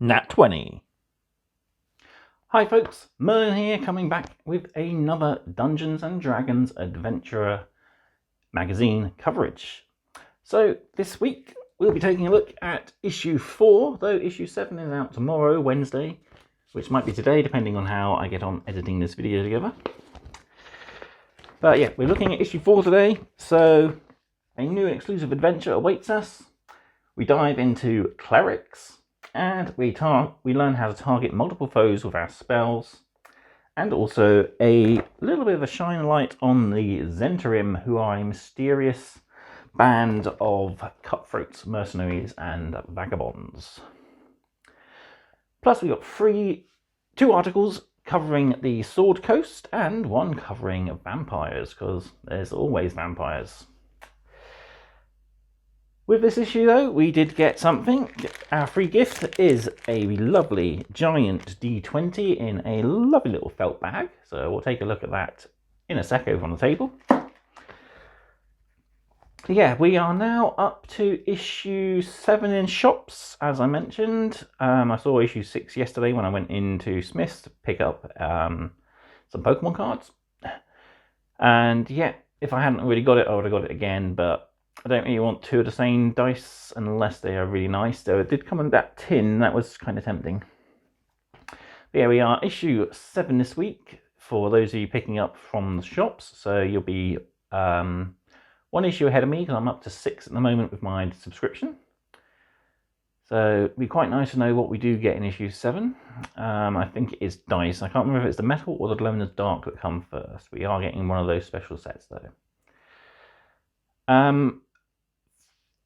Nat 20. Hi folks, Merlin here, coming back with another Dungeons & Dragons Adventurer magazine coverage. So this week we'll be taking a look at issue 4, though issue 7 is out tomorrow, Wednesday, which might be today depending on how I get on editing this video together. But yeah, we're looking at issue 4 today, so a new and exclusive adventure awaits us. We dive into Clerics, and we learn how to target multiple foes with our spells, and also a little bit of a shine light on the Zentarhim, who are a mysterious band of cutthroats, mercenaries, and vagabonds. Plus, we got two articles covering the Sword Coast and one covering vampires, because there's always vampires. With this issue, though, we did get something. Our free gift is a lovely giant D20 in a lovely little felt bag. So we'll take a look at that in a sec over on the table. Yeah, we are now up to issue 7 in shops, as I mentioned. I saw issue 6 yesterday when I went into Smith's to pick up some Pokemon cards. And yeah, if I hadn't already got it, I would have got it again, but I don't really want two of the same dice unless they are really nice. So it did come in that tin. That was kind of tempting. But yeah, we are issue 7 this week for those of you picking up from the shops. So you'll be one issue ahead of me because I'm up to 6 at the moment with my subscription. So it'd be quite nice to know what we do get in issue 7. I think it is dice. I can't remember if it's the metal or the glow in the dark that come first. We are getting one of those special sets though.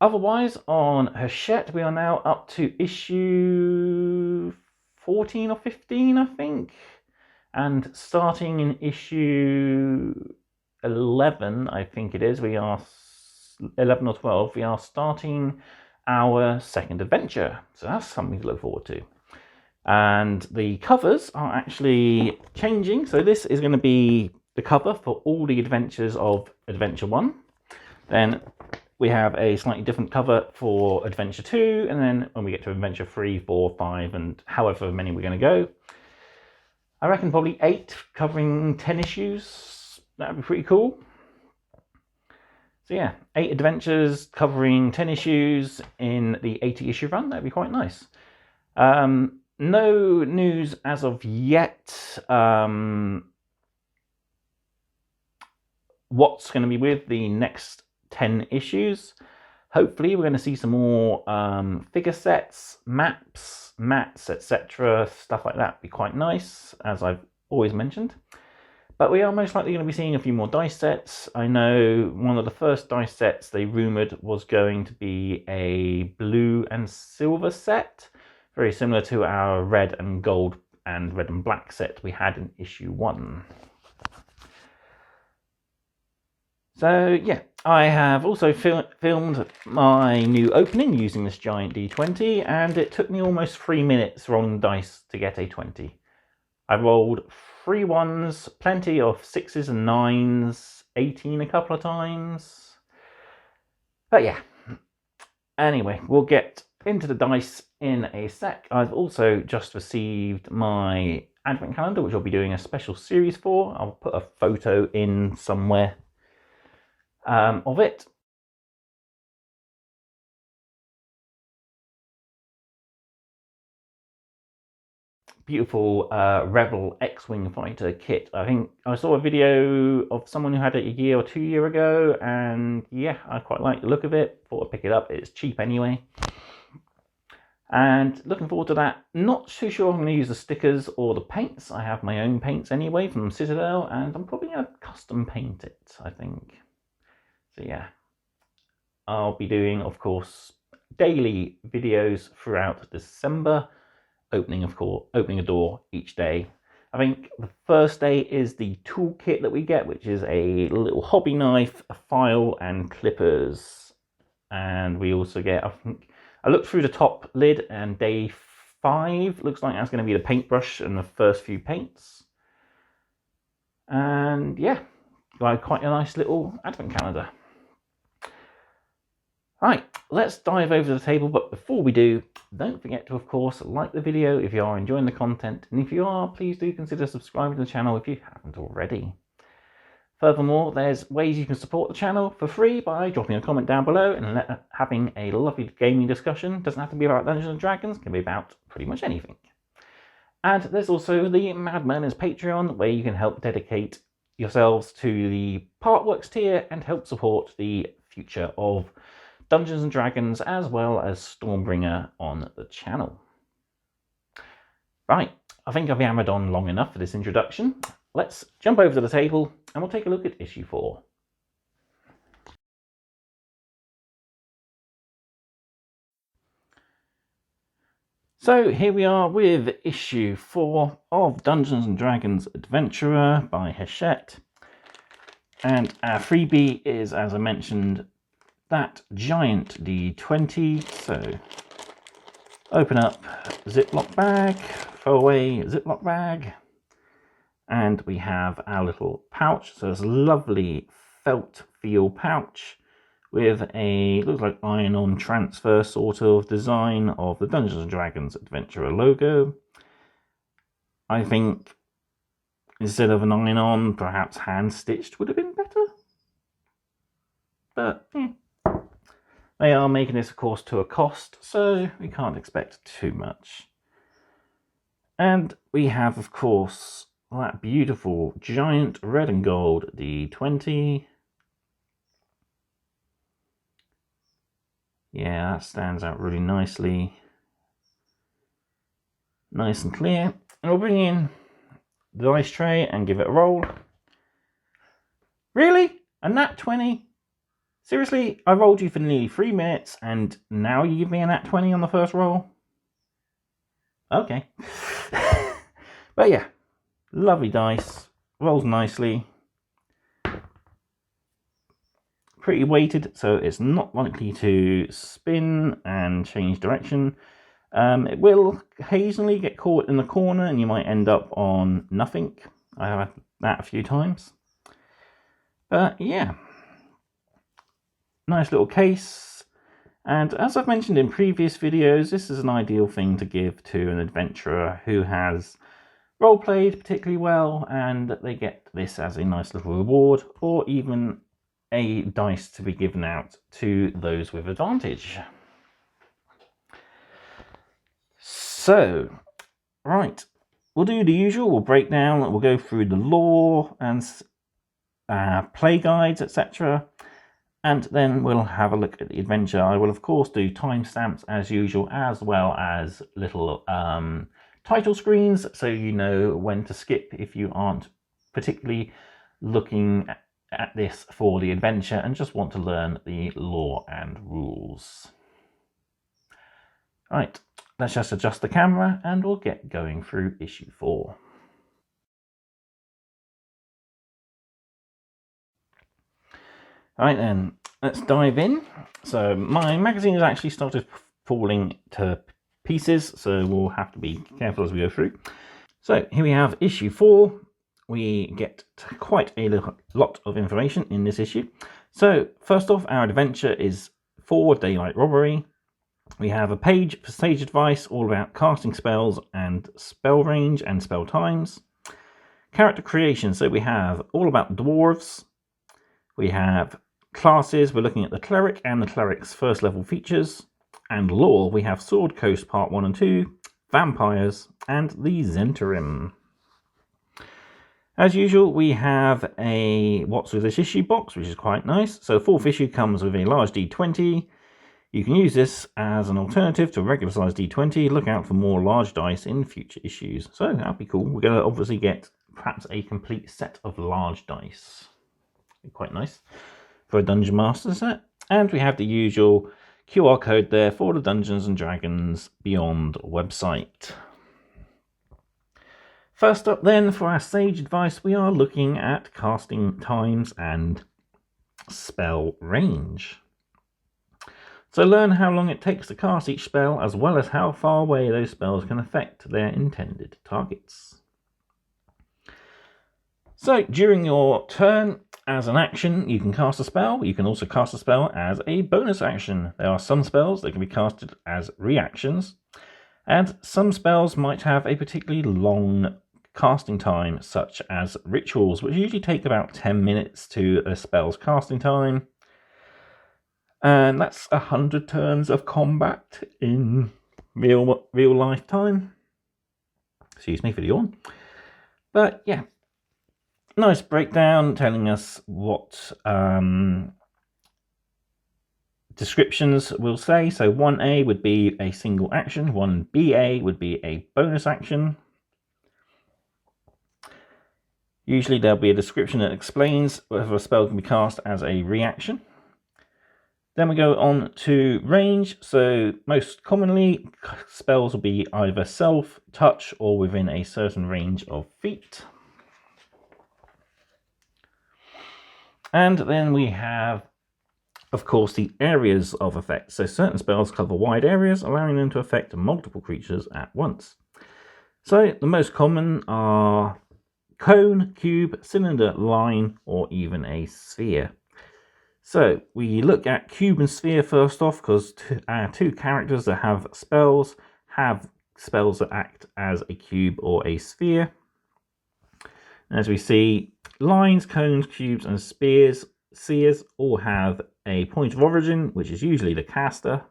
Otherwise, on Hachette, we are now up to issue 14 or 15, I think. And starting in issue 11, I think it is, we are 11 or 12, we are starting our second adventure. So that's something to look forward to. And the covers are actually changing. So this is going to be the cover for all the adventures of Adventure 1. Then we have a slightly different cover for Adventure 2, and then when we get to Adventure 3, 4, 5, and however many we're going to go, I reckon probably 8 covering 10 issues. That would be pretty cool. So yeah, 8 adventures covering 10 issues in the 80 issue run. That'd be quite nice. No news as of yet. What's going to be with the next 10 issues. Hopefully we're going to see some more figure sets, maps, mats, etc. Stuff like that would be quite nice, as I've always mentioned. But we are most likely going to be seeing a few more dice sets. I know one of the first dice sets they rumoured was going to be a blue and silver set, very similar to our red and gold and red and black set we had in issue 1. So yeah, I have also filmed my new opening using this giant D20, and it took me almost 3 minutes rolling dice to get a 20. I rolled 3 1s, plenty of 6s and 9s, 18 a couple of times. But yeah, anyway, we'll get into the dice in a sec. I've also just received my advent calendar, which I'll be doing a special series for. I'll put a photo in somewhere of it. Beautiful Rebel X-Wing fighter kit. I think I saw a video of someone who had it a year or 2 years ago, and yeah, I quite like the look of it. Thought I'd pick it up. It's cheap anyway. And looking forward to that. Not too sure I'm going to use the stickers or the paints. I have my own paints anyway from Citadel, and I'm probably going to custom paint it, I think. So yeah, I'll be doing, of course, daily videos throughout December, opening a door each day. I think the first day is the toolkit that we get, which is a little hobby knife, a file, and clippers. And we also get, I looked through the top lid, and day 5 looks like that's going to be the paintbrush and the first few paints. And yeah, quite a nice little advent calendar. Right, let's dive over to the table, but before we do, don't forget to, of course, like the video if you are enjoying the content, and if you are, please do consider subscribing to the channel if you haven't already. Furthermore, there's ways you can support the channel for free by dropping a comment down below and having a lovely gaming discussion. Doesn't have to be about Dungeons & Dragons, can be about pretty much anything. And there's also the Mad Merlins Patreon, where you can help dedicate yourselves to the partworks tier and help support the future of Dungeons & Dragons as well as Stormbringer on the channel. Right, I think I've yammered on long enough for this introduction. Let's jump over to the table and we'll take a look at issue 4. So here we are with issue 4 of Dungeons & Dragons Adventurer by Hachette. And our freebie is, as I mentioned, that giant D20. So open up Ziploc bag, throw away Ziploc bag, and we have our little pouch. So it's a lovely felt feel pouch with a, looks like iron-on transfer sort of design of the Dungeons & Dragons Adventurer logo. I think instead of an iron-on, perhaps hand-stitched would have been better. But they are making this, of course, to a cost, so we can't expect too much. And we have, of course, that beautiful giant red and gold D20. Yeah, that stands out really nicely. Nice and clear. And we'll bring in the dice tray and give it a roll. Really? A nat 20? Seriously, I rolled you for nearly 3 minutes and now you give me a nat 20 on the first roll? Okay. But yeah, lovely dice. Rolls nicely. Pretty weighted, so it's not likely to spin and change direction. It will occasionally get caught in the corner and you might end up on nothing. I have had that a few times. But yeah. Nice little case, and as I've mentioned in previous videos, this is an ideal thing to give to an adventurer who has roleplayed particularly well, and they get this as a nice little reward, or even a dice to be given out to those with advantage. So, right, we'll do the usual. We'll break down, we'll go through the lore and play guides, etc. And then we'll have a look at the adventure. I will, of course, do timestamps as usual, as well as little title screens, so you know when to skip if you aren't particularly looking at this for the adventure and just want to learn the lore and rules. Right, let's just adjust the camera and we'll get going through issue 4. Right then, let's dive in. So my magazine has actually started falling to pieces, so we'll have to be careful as we go through. So here we have issue 4. We get quite a lot of information in this issue. So first off, our adventure is for daylight robbery. We have a page for stage advice all about casting spells and spell range and spell times. Character creation, so we have all about dwarves. We have classes, we're looking at the Cleric and the Cleric's first level features. And lore, we have Sword Coast Part 1 and 2, Vampires, and the Zentarhim. As usual, we have a What's With This Issue box, which is quite nice. So the 4th issue comes with a large D20. You can use this as an alternative to a regular size D20. Look out for more large dice in future issues. So that'll be cool. We're going to obviously get perhaps a complete set of large dice. Quite nice for a Dungeon Master set. And we have the usual QR code there for the Dungeons & Dragons Beyond website. First up then, for our stage advice, we are looking at casting times and spell range. So learn how long it takes to cast each spell, as well as how far away those spells can affect their intended targets. So during your turn, as an action, you can cast a spell. You can also cast a spell as a bonus action. There are some spells that can be casted as reactions, and some spells might have a particularly long casting time, such as rituals, which usually take about 10 minutes to a spell's casting time. And that's 100 turns of combat in real life time. Excuse me for the yawn. But yeah, nice breakdown telling us what descriptions will say. So 1A would be a single action, 1BA would be a bonus action. Usually there'll be a description that explains whether a spell can be cast as a reaction. Then we go on to range. So most commonly, spells will be either self, touch, or within a certain range of feet. And then we have, of course, the areas of effect. So certain spells cover wide areas, allowing them to affect multiple creatures at once. So the most common are cone, cube, cylinder, line, or even a sphere. So we look at cube and sphere first off, because two characters that have spells that act as a cube or a sphere. As we see, lines, cones, cubes, and spheres all have a point of origin, which is usually the caster.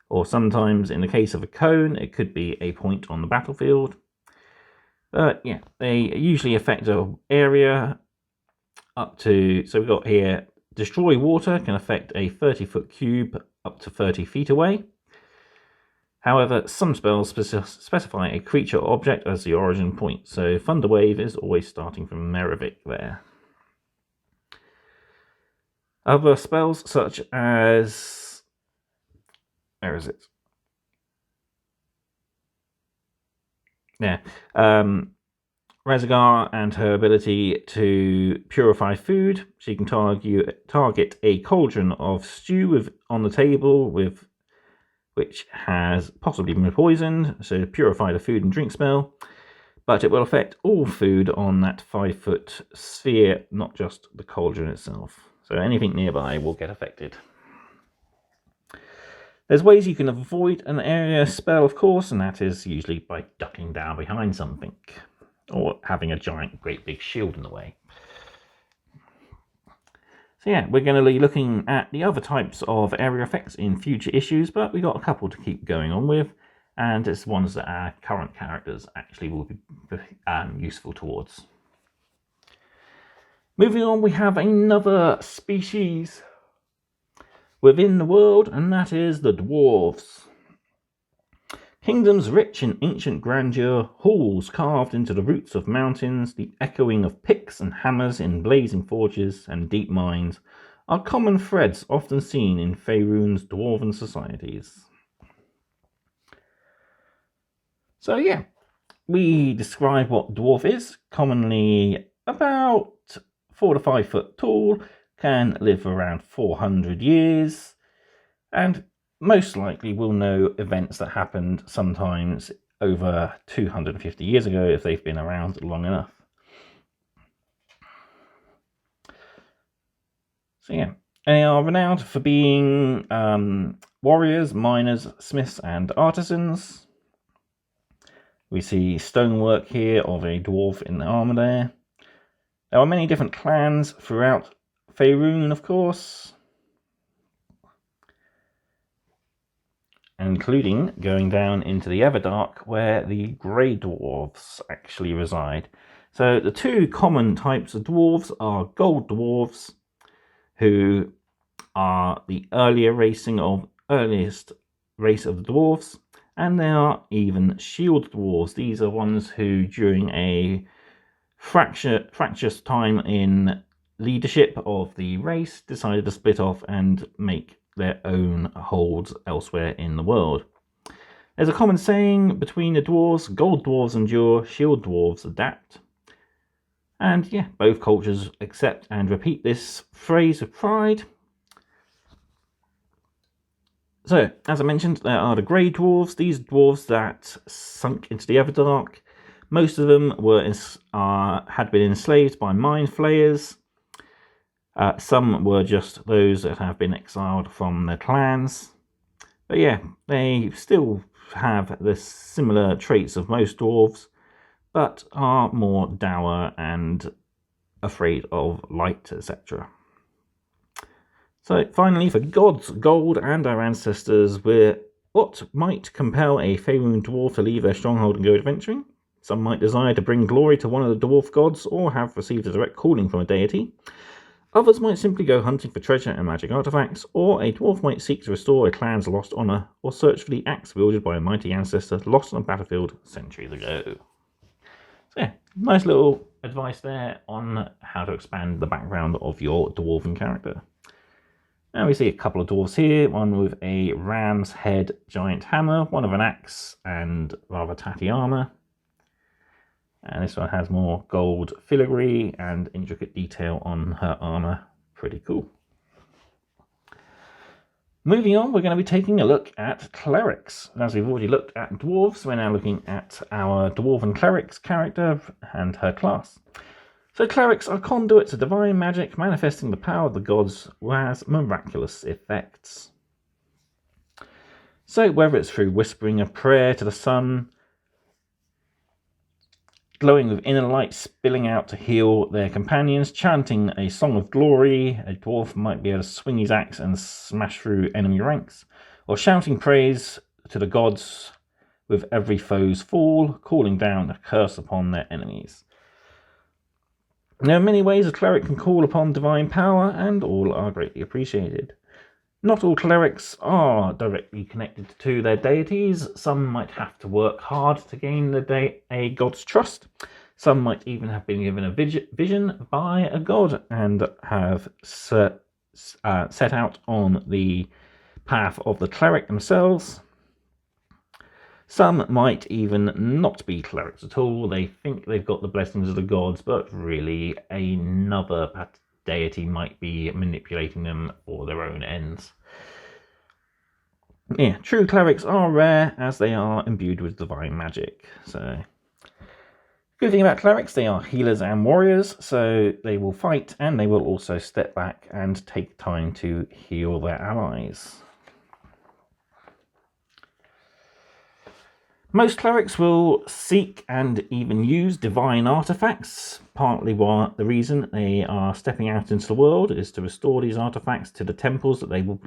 Or sometimes, in the case of a cone, it could be a point on the battlefield. But yeah, they usually affect an area up to, so we've got here, destroy water can affect a 30-foot cube up to 30 feet away. However, some spells specify a creature or object as the origin point, so Thunderwave is always starting from Merivik there. Other spells such as, where is it? Yeah, Razagar and her ability to purify food. She can target a cauldron of stew on the table which has possibly been poisoned, so purify the food and drink spell. But it will affect all food on that 5-foot sphere, not just the cauldron itself. So anything nearby will get affected. There's ways you can avoid an area spell, of course, and that is usually by ducking down behind something, or having a giant, great big shield in the way. So yeah, we're going to be looking at the other types of area effects in future issues, but we've got a couple to keep going on with, and it's ones that our current characters actually will be useful towards. Moving on, we have another species within the world, and that is the Dwarves. Kingdoms rich in ancient grandeur, halls carved into the roots of mountains, the echoing of picks and hammers in blazing forges and deep mines are common threads often seen in Faerun's dwarven societies. So yeah, we describe what dwarf is, commonly about 4 to 5 foot tall, can live for around 400 years, and most likely will know events that happened sometimes over 250 years ago if they've been around long enough. So yeah, they are renowned for being warriors, miners, smiths, and artisans. We see stonework here of a dwarf in the armour there. There are many different clans throughout Faerun, of course, including going down into the Everdark, where the Grey Dwarves actually reside. So the two common types of dwarves are Gold Dwarves, who are the earliest race of the dwarves, and there are even Shield Dwarves. These are ones who, during a fractious time in leadership of the race, decided to split off and make their own holds elsewhere in the world. There's a common saying between the dwarves: Gold Dwarves endure, Shield Dwarves adapt. And yeah, both cultures accept and repeat this phrase with pride. So, as I mentioned, there are the Grey Dwarves, these dwarves that sunk into the Everdark. Most of them had been enslaved by mind flayers, Some were just those that have been exiled from their clans. But yeah, they still have the similar traits of most dwarves, but are more dour and afraid of light, etc. So finally, for gods, gold, and our ancestors, what might compel a favouring dwarf to leave their stronghold and go adventuring? Some might desire to bring glory to one of the dwarf gods, or have received a direct calling from a deity. Others might simply go hunting for treasure and magic artifacts, or a dwarf might seek to restore a clan's lost honour, or search for the axe wielded by a mighty ancestor lost on a battlefield centuries ago. So yeah, nice little advice there on how to expand the background of your dwarven character. Now we see a couple of dwarves here, one with a ram's head giant hammer, one of an axe and rather tatty armour. And this one has more gold filigree and intricate detail on her armour. Pretty cool. Moving on, we're going to be taking a look at clerics. As we've already looked at dwarves, we're now looking at our dwarven cleric's character and her class. So clerics are conduits of divine magic, manifesting the power of the gods who has miraculous effects. So whether it's through whispering a prayer to the sun, glowing with inner light spilling out to heal their companions, chanting a song of glory, a dwarf might be able to swing his axe and smash through enemy ranks, or shouting praise to the gods with every foe's fall, calling down a curse upon their enemies. There are many ways a cleric can call upon divine power, and all are greatly appreciated. Not all clerics are directly connected to their deities. Some might have to work hard to gain a god's trust. Some might even have been given a vision by a god and have set out on the path of the cleric themselves. Some might even not be clerics at all. They think they've got the blessings of the gods, but really another deity might be manipulating them for their own ends. Yeah, true clerics are rare as they are imbued with divine magic. So, good thing about clerics, they are healers and warriors, so they will fight and they will also step back and take time to heal their allies. Most clerics will seek and even use divine artifacts. Partly why the reason they are stepping out into the world is to restore these artifacts to the temples that they will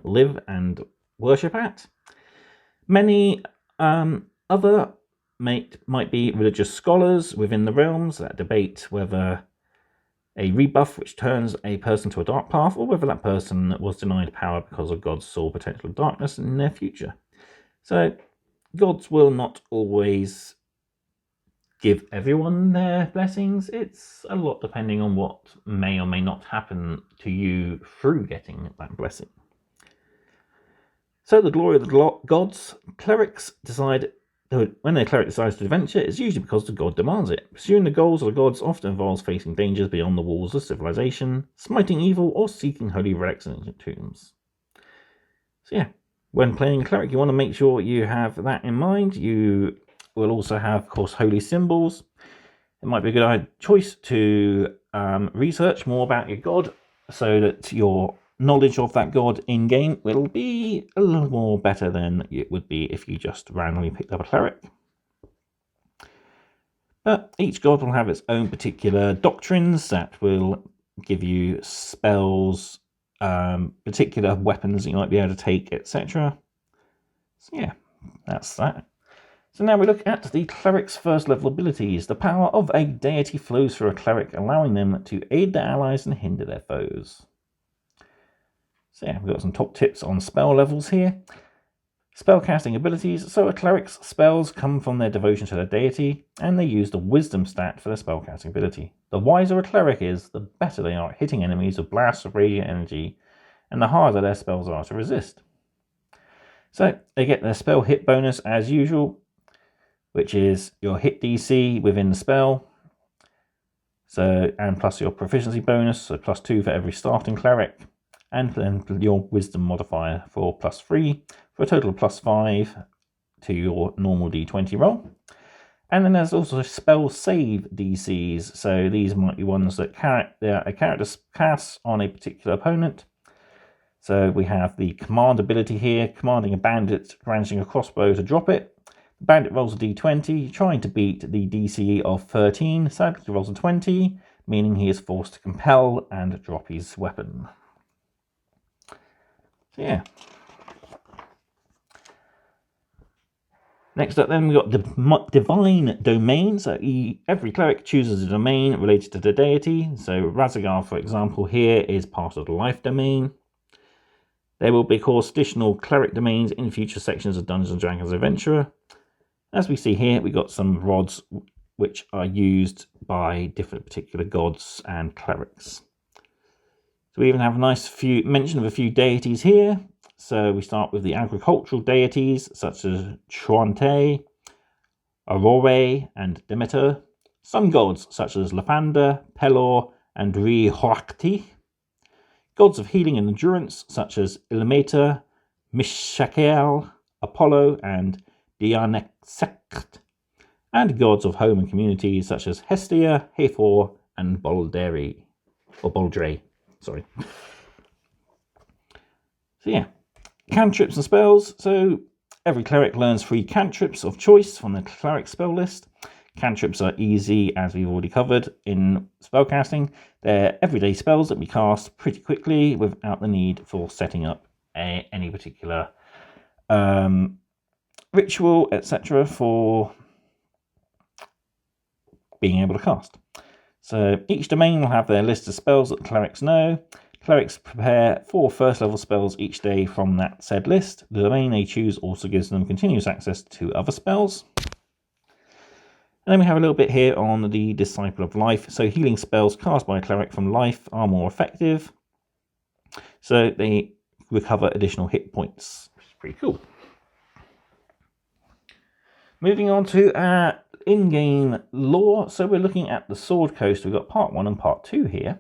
live and worship at. Many other might be religious scholars within the realms that debate whether a rebuff which turns a person to a dark path, or whether that person was denied power because of God's saw potential darkness in their future. So gods will not always give everyone their blessings. It's a lot depending on what may or may not happen to you through getting that blessing. So the glory of the gods, clerics decide, when a cleric decides to adventure, it's usually because the god demands it. Pursuing the goals of the gods often involves facing dangers beyond the walls of civilization, smiting evil, or seeking holy relics in ancient tombs. So yeah, when playing a cleric, you want to make sure you have that in mind. You will also have, of course, holy symbols. It might be a good choice to research more about your god so that your knowledge of that god in-game will be a little more better than it would be if you just randomly picked up a cleric. But each god will have its own particular doctrines that will give you spells, particular weapons that you might be able to take, etc. So yeah, that's that. So now we look at the cleric's first level abilities. The power of a deity flows through a cleric, allowing them to aid their allies and hinder their foes. So yeah, we've got some top tips on spell levels here. Spellcasting abilities. So a cleric's spells come from their devotion to their deity, and they use the wisdom stat for their spellcasting ability. The wiser a cleric is, the better they are at hitting enemies with blasts of radiant energy, and the harder their spells are to resist. So they get their spell hit bonus as usual, which is your hit DC within the spell. So, and plus your proficiency bonus, so +2 for every starting cleric, and then your wisdom modifier for +3, for a total of +5 to your normal d20 roll. And then there's also spell save DCs. So these might be ones that a character casts on a particular opponent. So we have the command ability here, commanding a bandit brandishing a crossbow to drop it. The bandit rolls a d20, trying to beat the DC of 13. Sadly, he rolls a 20, meaning he is forced to compel and drop his weapon. So yeah. Next up then, we've got the Divine Domain. So every cleric chooses a domain related to the deity. So Razagar, for example, here is part of the life domain. There will be, of course, additional cleric domains in future sections of Dungeons & Dragons Adventurer. As we see here, we've got some rods which are used by different particular gods and clerics. So we even have a nice mention of a few deities here. So we start with the agricultural deities such as Chuante, Aurore, and Demeter. Some gods such as Lathander, Pelor, and Rihoakti. Gods of healing and endurance such as Ilmater, Mishakel, Apollo, and Dianexect. And gods of home and community such as Hestia, Hathor, and Boldre. Sorry. So yeah. Cantrips and spells. So every cleric learns 3 cantrips of choice from the cleric spell list. Cantrips are easy, as we've already covered in spellcasting. They're everyday spells that we cast pretty quickly without the need for setting up any particular ritual, etc. for being able to cast. So each domain will have their list of spells that the clerics know. Clerics prepare 4 first level spells each day from that said list. The domain they choose also gives them continuous access to other spells. And then we have a little bit here on the Disciple of Life. So healing spells cast by a cleric from life are more effective. So they recover additional hit points, which is pretty cool. Moving on to our in-game lore. So we're looking at the Sword Coast. We've got part 1 and part 2 here.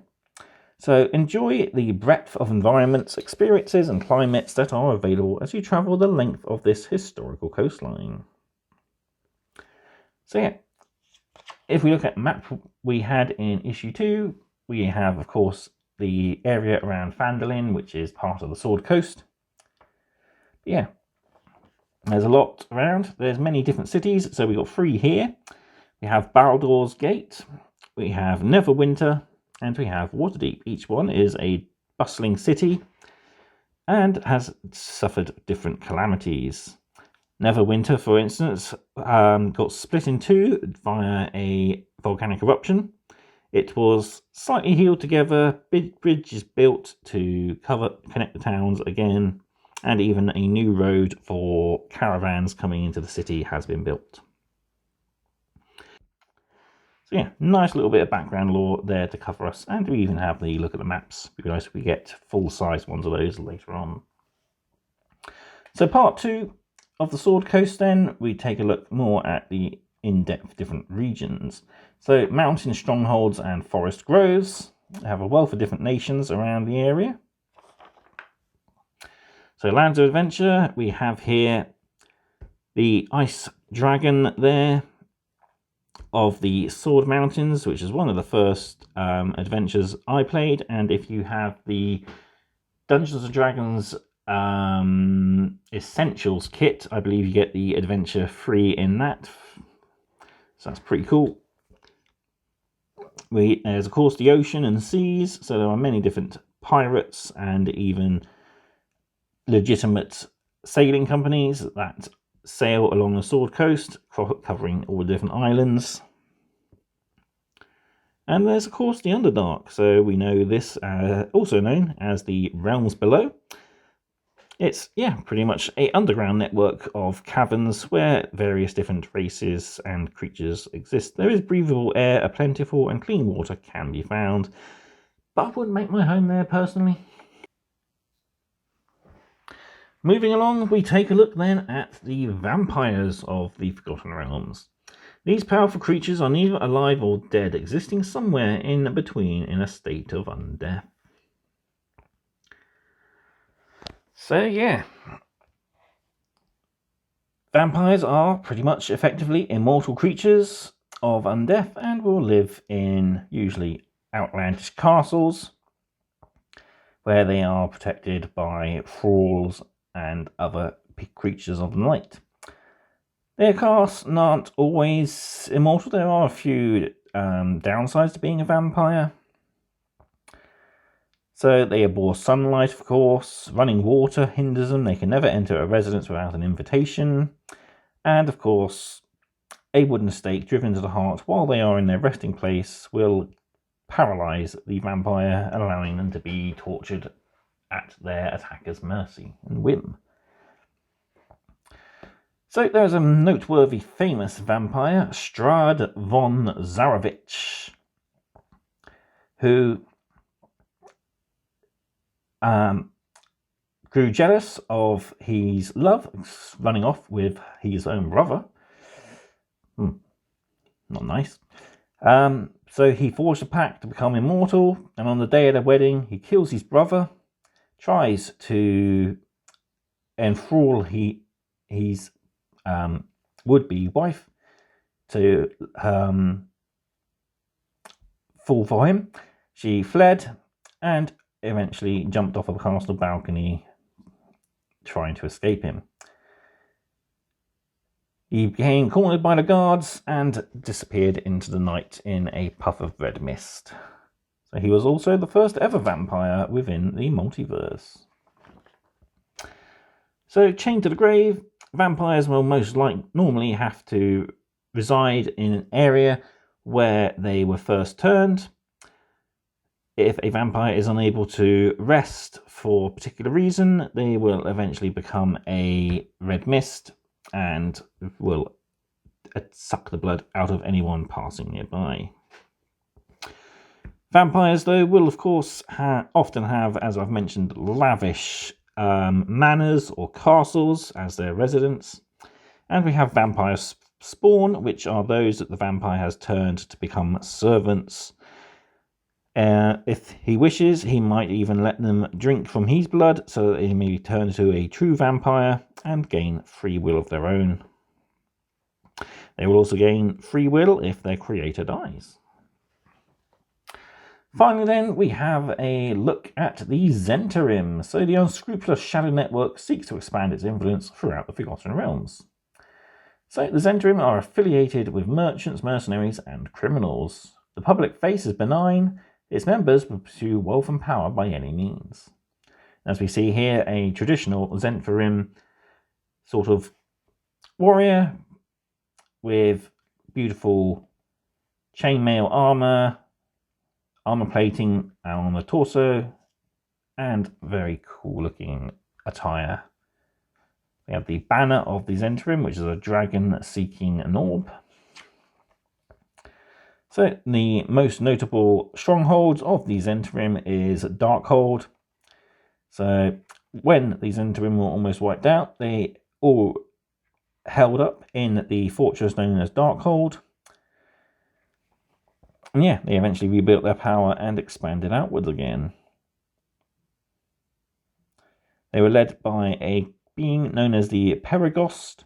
So enjoy the breadth of environments, experiences and climates that are available as you travel the length of this historical coastline. So yeah, if we look at the map we had in issue 2, we have, of course, the area around Phandalin, which is part of the Sword Coast. But yeah, there's a lot around. There's many different cities. So we've got 3 here. We have Baldur's Gate, we have Neverwinter, and we have Waterdeep. Each one is a bustling city and has suffered different calamities. Neverwinter, for instance, got split in 2 via a volcanic eruption. It was slightly healed together, big bridges built to connect the towns again, and even a new road for caravans coming into the city has been built. So yeah, nice little bit of background lore there to cover us, and we even have the look at the maps. It'd be nice if we get full-size ones of those later on. So part 2 of the Sword Coast then, we take a look more at the in-depth different regions. So mountain strongholds and forest groves have a wealth of different nations around the area. So Lands of Adventure, we have here the Ice Dragon there of the Sword Mountains, which is one of the first adventures I played. And if you have the Dungeons & Dragons Essentials kit, I believe you get the adventure free in that. So that's pretty cool. There's, of course, the ocean and seas. So there are many different pirates and even legitimate sailing companies that sail along the Sword Coast, covering all the different islands. And there's, of course, the Underdark. So we know this also known as the Realms Below. It's, yeah, pretty much an underground network of caverns where various different races and creatures exist. There is breathable air, a plentiful and clean water can be found, but I wouldn't make my home there personally. Moving along, we take a look then at the vampires of the Forgotten Realms. These powerful creatures are neither alive or dead, existing somewhere in between in a state of undeath. So yeah, vampires are pretty much effectively immortal creatures of undeath and will live in usually outlandish castles where they are protected by thralls and other creatures of the night. Their casts aren't always immortal. There are a few downsides to being a vampire. So they abhor sunlight, of course. Running water hinders them. They can never enter a residence without an invitation. And, of course, a wooden stake driven to the heart while they are in their resting place will paralyze the vampire, allowing them to be tortured at their attacker's mercy and whim. So there's a noteworthy famous vampire, Strahd von Zarovich, who grew jealous of his love running off with his own brother. Not nice. So he forged a pact to become immortal, and on the day of the wedding, he kills his brother, tries to enthrall his would-be wife to fall for him. She fled and eventually jumped off a castle balcony trying to escape him. He became cornered by the guards and disappeared into the night in a puff of red mist. So he was also the first ever vampire within the multiverse. So, chained to the grave, vampires will normally have to reside in an area where they were first turned. If a vampire is unable to rest for a particular reason, they will eventually become a red mist and will suck the blood out of anyone passing nearby. Vampires, though, will of course often have, as I've mentioned, lavish manors or castles as their residence. And we have vampire spawn, which are those that the vampire has turned to become servants. If he wishes, he might even let them drink from his blood so that they may turn to a true vampire and gain free will of their own. They will also gain free will if their creator dies. Finally then, we have a look at the Zentarhim. So the unscrupulous shadow network seeks to expand its influence throughout the Forgotten Realms. So the Zentarhim are affiliated with merchants, mercenaries, and criminals. The public face is benign. Its members will pursue wealth and power by any means. As we see here, a traditional Zentarhim sort of warrior with beautiful chainmail armor plating on the torso, and very cool looking attire. We have the banner of the Zentarhim, which is a dragon seeking an orb. So the most notable strongholds of the Zentarhim is Darkhold. So when the Zentarhim were almost wiped out, they all held up in the fortress known as Darkhold. And yeah, they eventually rebuilt their power and expanded outwards again. They were led by a being known as the Perigost.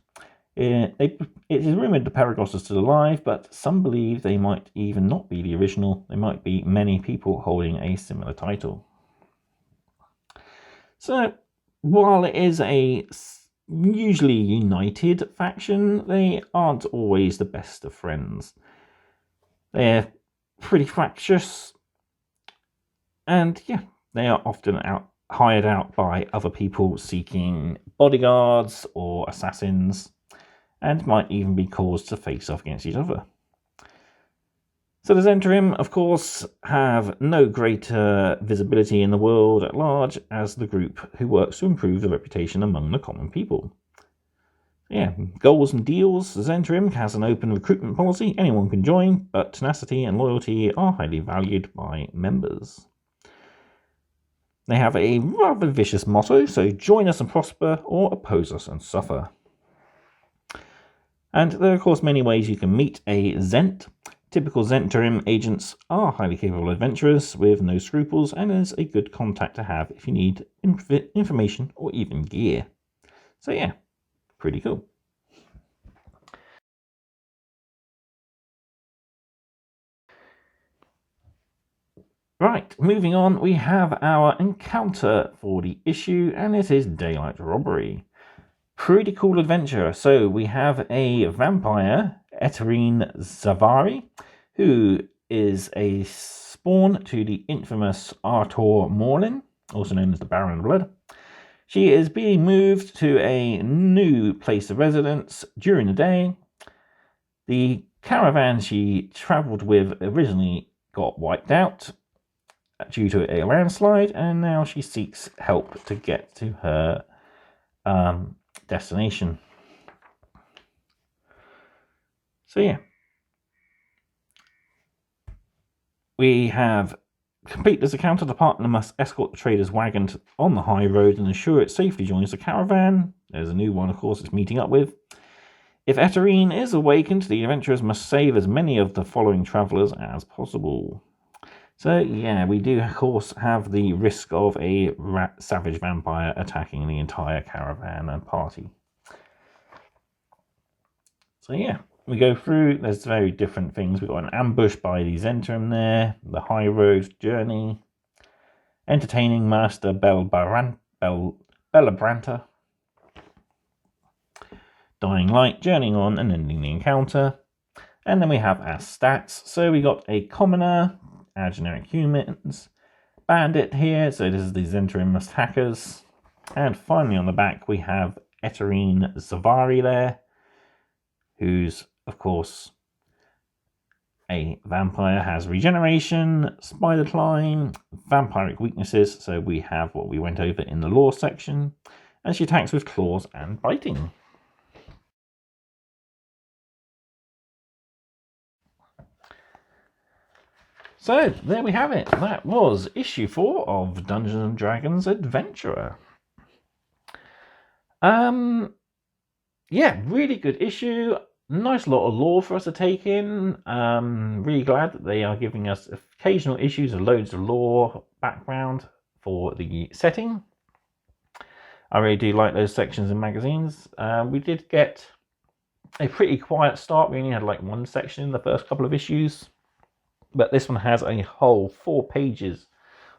It is rumoured the Perigost is still alive, but some believe they might even not be the original. There might be many people holding a similar title. So, while it is a usually united faction, they aren't always the best of friends. They're pretty fractious, and yeah, they are often hired out by other people seeking bodyguards or assassins, and might even be caused to face off against each other. So the Zentarhim, of course, have no greater visibility in the world at large as the group who works to improve the reputation among the common people. Yeah, goals and deals. The Zentarhim has an open recruitment policy. Anyone can join, but tenacity and loyalty are highly valued by members. They have a rather vicious motto, so join us and prosper, or oppose us and suffer. And there are, of course, many ways you can meet a Zent. Typical Zentarhim agents are highly capable adventurers with no scruples, and is a good contact to have if you need information or even gear. So yeah, pretty cool. Right, moving on, we have our encounter for the issue, and it is Daylight Robbery. Pretty cool adventure. So we have a vampire, Eterine Zavari, who is a spawn to the infamous Artur Morlin, also known as the Baron of Blood. She is being moved to a new place of residence during the day. The caravan she travelled with originally got wiped out due to a landslide, and now she seeks help to get to her destination. So yeah, we have complete this encounter. The partner must escort the trader's wagon on the high road and ensure it safely joins the caravan. There's a new one, of course, it's meeting up with. If Eterine is awakened, the adventurers must save as many of the following travellers as possible. So yeah, we do of course have the risk of a savage vampire attacking the entire caravan and party. So yeah, we go through, there's very different things. We've got an ambush by the Zentarhim there, the high road journey, entertaining Master Bellabranta, dying light, journeying on and ending the encounter. And then we have our stats. So we got a commoner, our generic humans, bandit here, so this is the Zentarhim hackers. And finally on the back we have Eterine Zavari there, who's of course a vampire, has regeneration, spider climb, vampiric weaknesses, so we have what we went over in the lore section, and she attacks with claws and biting. So there we have it. That was issue 4 of Dungeons & Dragons Adventurer. Yeah, really good issue. Nice lot of lore for us to take in. Really glad that they are giving us occasional issues of loads of lore background for the setting. I really do like those sections in magazines. We did get a pretty quiet start. We only had like one section in the first couple of issues. But this one has a whole 4 pages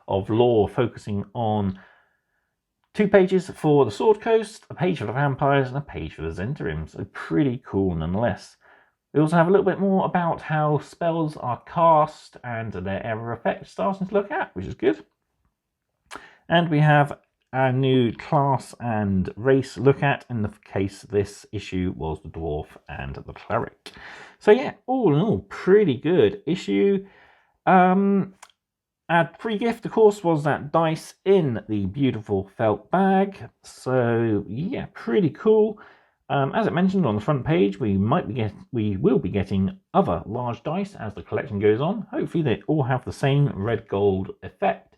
of lore focusing on 2 pages for the Sword Coast, a page for the vampires, and a page for the Zentarhim. So pretty cool nonetheless. We also have a little bit more about how spells are cast and their error effect starting to look at, which is good. And we have our new class and race look at. In the case this issue was the Dwarf and the Cleric. So yeah, all in all, pretty good issue. Our pre-gift, of course, was that dice in the beautiful felt bag. So yeah, pretty cool. As it mentioned on the front page, we will be getting other large dice as the collection goes on. Hopefully they all have the same red gold effect,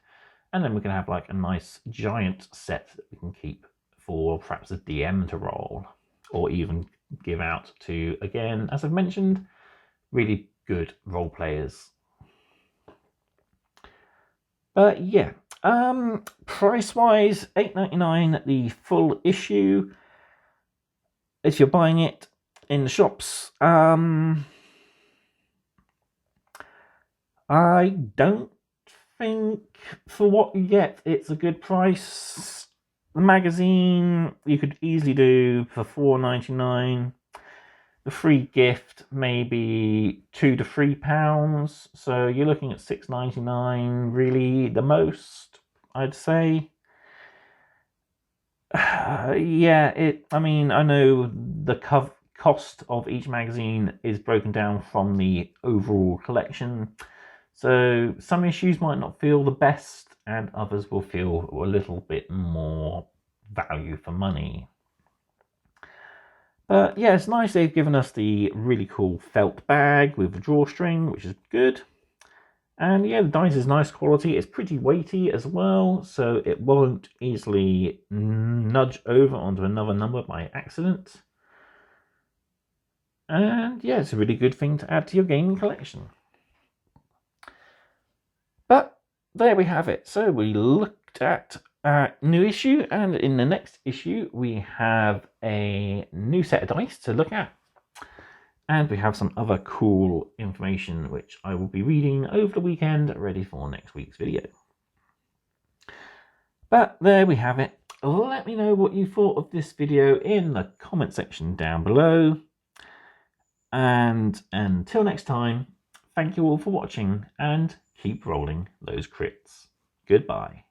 and then we can have like a nice giant set that we can keep for perhaps a DM to roll, or even give out to, again, as I've mentioned, really good role players. But yeah, price wise, $8.99 the full issue. If you're buying it in the shops, I don't think for what you get it's a good price. The magazine you could easily do for $4.99. The free gift maybe £2 to £3, so you're looking at $6.99 really the most, I'd say. Yeah, I mean, I know the cost of each magazine is broken down from the overall collection, so some issues might not feel the best and others will feel a little bit more value for money. But yeah, it's nice they've given us the really cool felt bag with the drawstring, which is good. And yeah, the dice is nice quality. It's pretty weighty as well, so it won't easily nudge over onto another number by accident. And yeah, it's a really good thing to add to your gaming collection. But there we have it. So we looked at new issue, and in the next issue we have a new set of dice to look at. And we have some other cool information which I will be reading over the weekend, ready for next week's video. But there we have it. Let me know what you thought of this video in the comment section down below. And until next time, thank you all for watching and keep rolling those crits. Goodbye.